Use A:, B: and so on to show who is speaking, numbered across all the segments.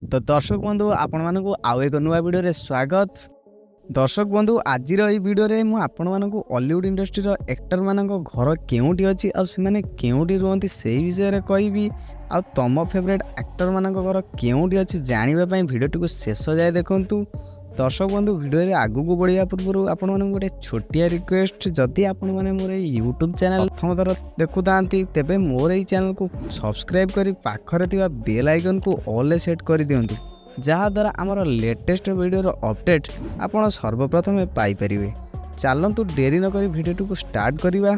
A: तो दर्शक बंधु आपण मानकु आउ एक नुआ वीडियो रे स्वागत। दर्शक बंधु आज वीडियो रे मु आपण मानकु हॉलीवुड इंडस्ट्री रो एक्टर मानक घर केउटी अछि आ से माने केउटी रहंती सेही विषय रे कहबी। आ तम फेवरेट एक्टर मानक घर केउटी अछि जानिबा पई वीडियो टिकु शेष जाय देखंतु। दर्शक बंधु वीडियो रे आगु को बढ़िया पूर्व आपण मानक गोटे छोटिया रिक्वेस्ट, जदि आपण माने मोर यूट्यूब चैनल प्रथम थर देखु तांती तेबे मोर ए चैनल को सब्सक्राइब करी पाखरे थिबा बेल आइकन को ऑल सेट कर दियंतु, जहा द्वारा आमर लेटेस्ट वीडियो रो अपडेट आपण सर्वप्रथम पाई परिवे। चलंतु डेरी न करी वीडियो को स्टार्ट करिवा।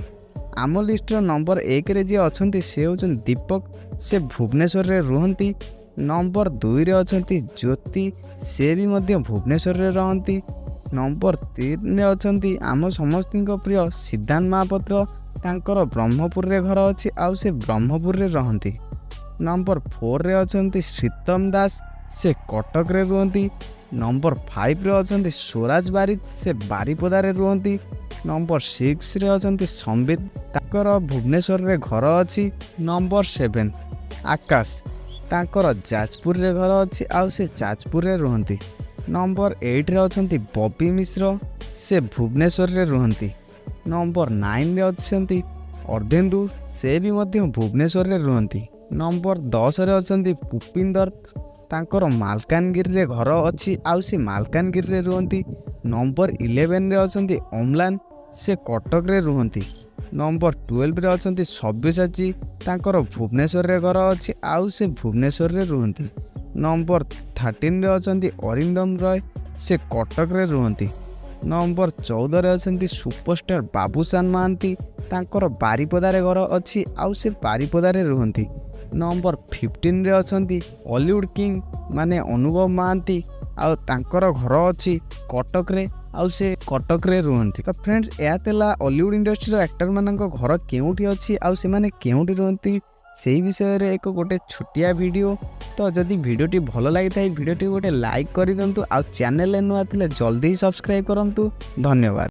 A: आम लिस्ट रो नंबर 1 रे जे अछंती से होचन दीपक, से भुवनेश्वर रे रुहंती। नंबर 2 रे अछंती ज्योति, से भी मध्य भुवनेश्वर रे रहंती। नंबर 3 रे अछंती आम समस्तिंक प्रिय सिद्धांत महापात्र, तांकर ब्रह्मपुर रे घर अछि आ से ब्रह्मपुर रे रहंती। नंबर 4 रे अछंती श्रीतम दास, से कटक रे रुहंती। नंबर 5 रे अछंती स्वराज बारिक, से बारिपदा रे रुहंती। नंबर 6 रे अछंती संबीत, तांकर भुवनेश्वर रे घर अछि। नंबर 7 आकाश, तांकर जाजपुर रे घर अछि आ से जाजपुर रे रुहंती। नंबर 8 रे अछंती बबी मिश्र, से भुवनेश्वर रे रुहंती। नंबर 9 रे अछंती अर्धेन्दु, से भी मध्य भुवनेश्वर रे रुहंती। नंबर 10 रे अछंती भूपिंदर, तांकर मालकानगिरी रे घर अछि आ से मालकानगिरी रे रुहंती। नंबर 11 रे अछंती अमलान, से कटक रे रुहंती। नंबर 12 रे अछंती सब्यसाची, तांकर भुवनेश्वर रे घर अछि आ से भुवनेश्वर रे रुहंती। नंबर 13 रे अछंती अरिंदम रॉय, से कटक रे रुहंती। नंबर 14 रे अछंती सुपरस्टार बाबूशान मोहांती, तांकर बारिपदा रे घर अछि आ से बारिपदा रे रुहंती। नंबर 15 रे अछंती हॉलीवुड किंग माने अनुभव महांती, आ तांकर घर अछि कटक रे आ से कटक रे रुहंती। तो फ्रेंड्स या तेला हॉलीवुड इंडस्ट्री रो एक्टर मानक घर केउठी अछि आ से माने केउठी रुहंती सेही विषय रे एक गोटे छोटिया वीडियो। तो जदि वीडियोटी भल लागि थाई वीडियोटी गोटे लाइक करि दंतु आ चैनल रे नुआ थिले जल्दी सब्सक्राइब करंतु। धन्यवाद।